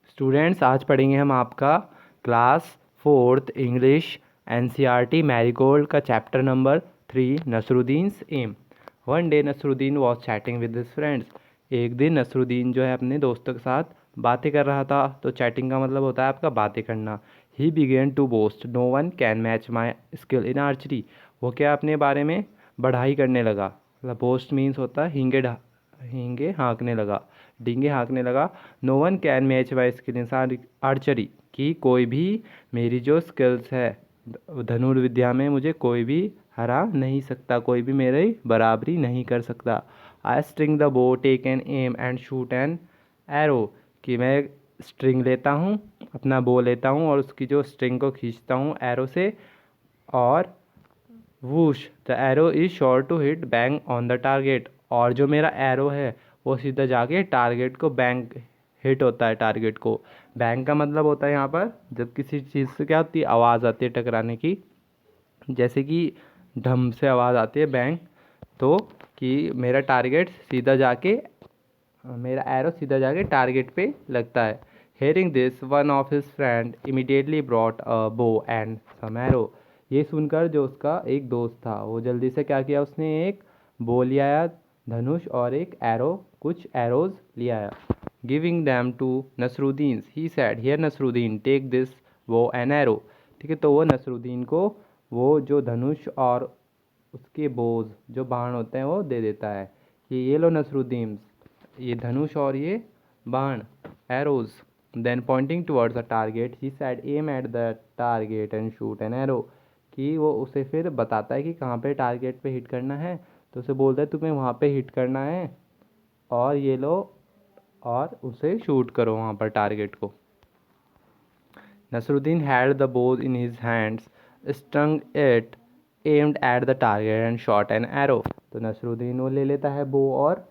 Students, आज पढ़ेंगे हम आपका class fourth English NCERT Marigold का chapter number 3 Nasruddin's aim. One day Nasruddin was chatting with his friends. एक दिन नसरुद्दीन जो है अपने दोस्तों के साथ बातें कर रहा था। तो चैटिंग का मतलब होता है आपका बातें करना। He began to boast, no one can match my skill in archery. वो क्या अपने बारे में बढ़ाई करने लगा। मतलब बोस्ट मीन्स होता है हींगे हाँकने लगा, डींगे हाँकने लगा। No one can match my skill in archery, कि कोई भी मेरी जो स्किल्स है धनुर्विद्या में मुझे कोई भी हरा नहीं सकता, कोई भी मेरी बराबरी नहीं कर सकता। I string the bow, take an aim and shoot an arrow, कि मैं स्ट्रिंग लेता हूँ, अपना बो लेता हूँ और उसकी जो स्ट्रिंग को खींचता हूँ एरो से, और whoosh the arrow is sure to hit bang on the target. और जो मेरा एरो है वो सीधा जाके टारगेट को बैंग हिट होता है। टारगेट को बैंग का मतलब होता है यहाँ पर जब किसी चीज़ से क्या होती है, आवाज़ आती है टकराने की, जैसे कि ढम से आवाज़ आती है बैंग। तो कि मेरा टारगेट सीधा जाके मेरा एरो सीधा जाके टारगेट पे लगता है। Hearing this one of his friend immediately brought a bow and some arrow. ये सुनकर जो उसका एक दोस्त था वो जल्दी से क्या किया, उसने एक बो ले आया, धनुष, और एक एरो, कुछ एरोज ले आया। Giving them to Nasruddin he said, here Nasruddin take this bow and arrow. ठीक है, तो वो नसरुद्दीन को वो जो धनुष और उसके बोझ जो बाण होते हैं वो दे देता है कि ये लो नसरुद्दीन, ये धनुष और ये बाण, arrows. Then pointing towards the target he said aim at the target and shoot an arrow, कि वो उसे फिर बताता है कि कहाँ पे टारगेट पे हिट करना है। तो उसे बोलता है तुम्हें वहाँ पे हिट करना है और ये लो और उसे शूट करो वहाँ पर टारगेट को। Nasruddin had the bow in his hands, strung it, aimed at the target and shot an arrow। तो नसरुद्दीन वो ले लेता है बो और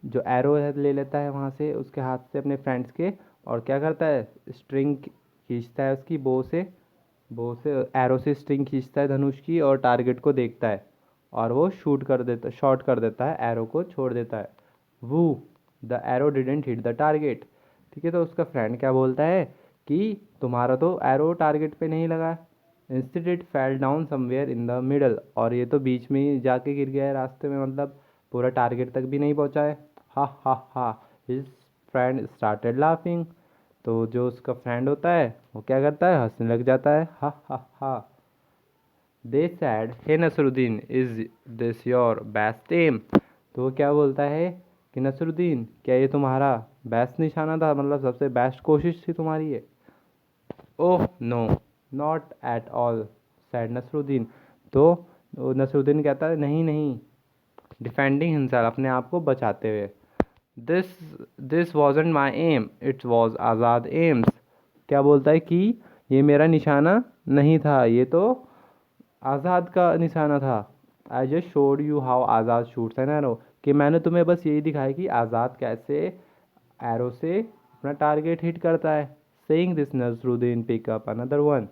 जो एरो है ले लेता है वहाँ से उसके हाथ से अपने फ्रेंड्स के, और क्या करता है, स्ट्रिंग खींचता है उसकी बो से एरो से स्ट्रिंग खींचता है धनुष की और टारगेट को देखता है और वो शॉट कर देता है, एरो को छोड़ देता है। Whoosh the arrow didn't hit the target. ठीक है, तो उसका फ्रेंड क्या बोलता है कि तुम्हारा तो एरो टारगेट पे नहीं लगा, instead it fell down somewhere in the middle, और ये तो बीच में ही जाके गिर गया है रास्ते में, मतलब पूरा टारगेट तक भी नहीं पहुंचा है। हा हिज फ्रेंड स्टार्टेड लाफिंग। तो जो उसका फ्रेंड होता है वो क्या करता है, हंसने लग जाता है। Ha they said hey Nasruddin is this your best aim. तो वो क्या बोलता है कि नसरुद्दीन क्या ये तुम्हारा बेस्ट निशाना था, मतलब सबसे बेस्ट कोशिश थी तुम्हारी ये। Oh no, not at all said Nasruddin. तो नसरुद्दीन कहता है नहीं नहीं, डिफेंडिंग हिमसेल्फ, अपने आप को बचाते हुए। This this wasn't my aim, it's was आज़ाद एम्स। क्या बोलता है कि ये मेरा निशाना नहीं था, ये तो आज़ाद का निशाना था। I just showed you how Azad shoots N arrow, कि मैंने तुम्हें बस यही दिखाया कि आज़ाद कैसे एरो से अपना टारगेट हिट करता है। Saying this Nasruddin pick up another one.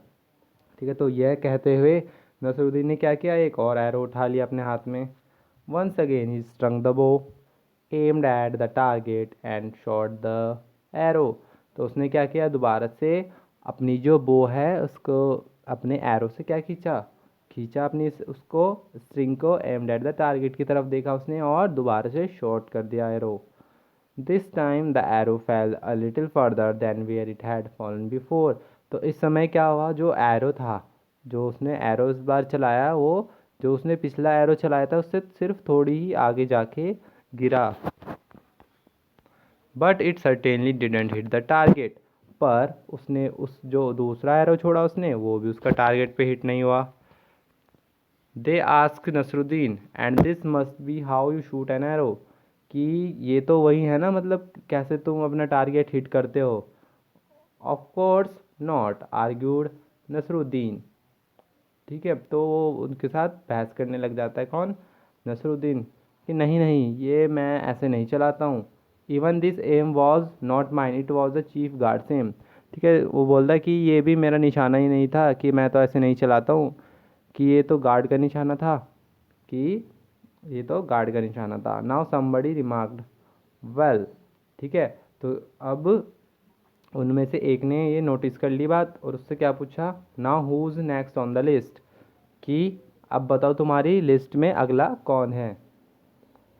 ठीक है, तो यह कहते हुए नसरुद्दीन ने क्या किया, एक और एरो उठा लिया अपने हाथ में। Once again he strung the bow, aimed at the target and shot the arrow. तो उसने क्या किया, दोबारा से अपनी जो बो है उसको अपने एरो से क्या खींचा खींचा अपनी उसको स्ट्रिंग को एम्ड एट द टारगेट की तरफ देखा उसने और दोबारा से शॉट कर दिया arrow. This time the arrow fell a little further than where it had fallen before. तो इस समय क्या हुआ, जो एरो था, जो उसने एरो इस बार चलाया, वो जो उसने पिछला एरो चलाया था उससे सिर्फ थोड़ी ही आगे जाके गिरा। But it certainly didn't hit the target. पर उसने उस जो दूसरा एरो छोड़ा उसने वो भी उसका टारगेट पे हिट नहीं हुआ। They ask Nasruddin and this must be how you shoot an arrow, कि ये तो वही है ना, मतलब कैसे तुम अपना टारगेट हिट करते हो। Of course not, argued Nasruddin. ठीक है, तो वो उनके साथ बहस करने लग जाता है, कौन, नसरुद्दीन, कि नहीं नहीं ये मैं ऐसे नहीं चलाता हूँ। Even this aim was not mine, it was the chief guard's aim. ठीक है, वो बोलता है कि ये भी मेरा निशाना ही नहीं था, कि मैं तो ऐसे नहीं चलाता हूँ, कि ये तो गार्ड का निशाना था, कि ये तो गार्ड का निशाना था। Now somebody remarked well. ठीक है, तो अब उनमें से एक ने ये नोटिस कर ली बात और उससे क्या पूछा, now who is next on the list, कि अब बताओ तुम्हारी लिस्ट में अगला कौन है।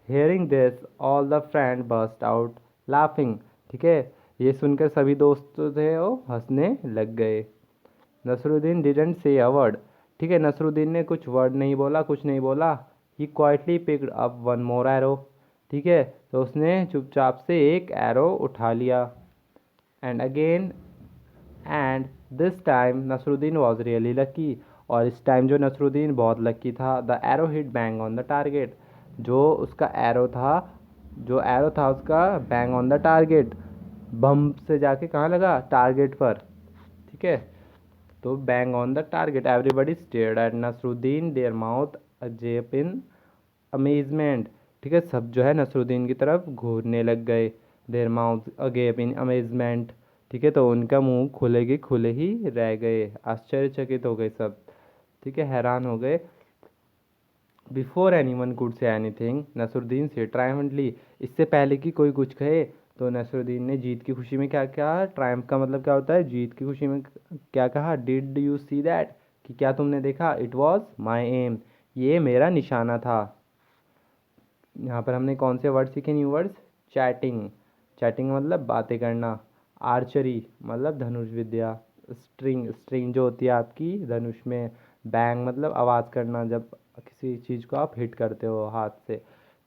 Hearing this all the friend burst out laughing. ठीक है, ये सुनकर सभी दोस्त थे वो हंसने लग गए। Nasruddin didn't say a word. ठीक है, नसरुद्दीन ने कुछ वर्ड नहीं बोला, कुछ नहीं बोला। He quietly picked up one more arrow. ठीक है, तो उसने चुपचाप से एक एरो उठा लिया। And again and this time Nasruddin was really lucky. और इस टाइम जो नसरुद्दीन बहुत लकी था। The arrow hit bang on the target. जो उसका एरो था, जो एरो था उसका बैंग ऑन द टारगेट, बम से जाके कहाँ लगा, टारगेट पर। ठीक है, तो bang on the target. Everybody stared at Nasruddin their mouth agape in amazement. ठीक है, सब जो है नसरुद्दीन की तरफ घूरने लग गए। Their mouth agape in amazement. ठीक है, तो उनका मुंह खुले के खुले ही रह गए, आश्चर्यचकित हो गए सब। ठीक है, हैरान हो गए। Before any one could say anything Nasruddin said triumphantly. इससे पहले कि कोई कुछ कहे तो नसरुद्दीन ने जीत की खुशी में क्या कहा। ट्रायम्फ का मतलब क्या होता है, जीत की खुशी में क्या कहा, डिड यू सी दैट, कि क्या तुमने देखा, इट वॉज माई एम, ये मेरा निशाना था। यहाँ पर हमने कौन से वर्ड सीखे, न्यू वर्ड्स। चैटिंग, चैटिंग मतलब बातें करना। आर्चरी मतलब धनुष विद्या। स्ट्रिंग, स्ट्रिंग जो होती है आपकी धनुष में। बैंग मतलब आवाज़ करना जब किसी चीज़ को आप हिट करते हो हाथ से।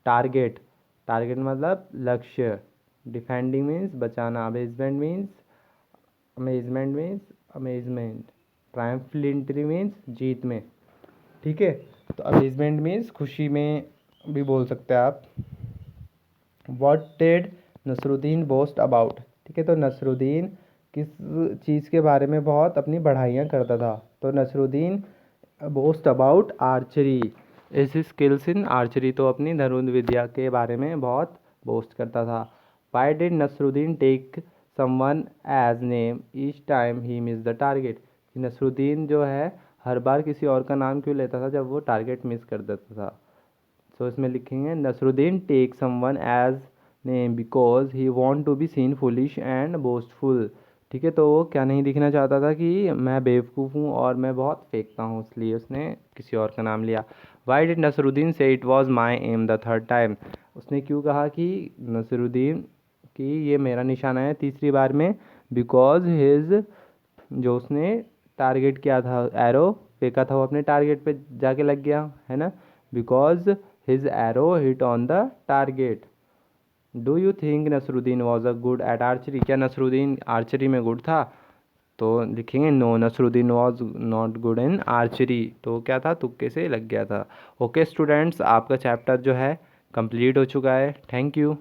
टारगेट, टारगेट मतलब लक्ष्य। डिफेंडिंग मीन्स बचाना। Amazement means amazement. Triumphantly means जीत में। ठीक है, तो अमेजमेंट मीन्स खुशी में भी बोल सकते हैं आप। What did Nasruddin boast about. ठीक है, तो नसरुद्दीन किस चीज़ के बारे में बहुत अपनी बढ़ाइयाँ करता था। तो नसरुद्दीन बोस्ट अबाउट आर्चरी, इस स्किल्स इन आर्चरी, तो अपनी धनुर्विद्या विद्या के बारे में बहुत बोस्ट करता था। Why did Nasruddin take someone else's name each time he miss the target. Nasruddin जो है हर बार किसी और का नाम क्यों लेता था जब वो टारगेट मिस कर देता था। सो इसमें लिखेंगे Nasruddin take someone else's name because he want to be seen foolish and boastful. ठीक है, तो वो क्या नहीं दिखना चाहता था कि मैं बेवकूफ़ हूँ और मैं बहुत फेंकता हूँ, इसलिए उसने किसी और का नाम लिया। वाई डिड नसरुद्दीन से it was my am the third time. उसने क्यों कहा कि नसरुद्दीन कि ये मेरा निशाना है तीसरी बार में। बिकॉज हिज, जो उसने टारगेट किया था, एरो फेंका था, वो अपने टारगेट पे जाके लग गया है ना। Because his arrow hit on the target. Do you think Nasruddin was a good at archery. क्या नसरुद्दीन आर्चरी में गुड था। तो लिखेंगे no Nasruddin was not good in archery. तो क्या था, तुक्के से लग गया था। ओके स्टूडेंट्स, आपका चैप्टर जो है कंप्लीट हो चुका है। Thank you.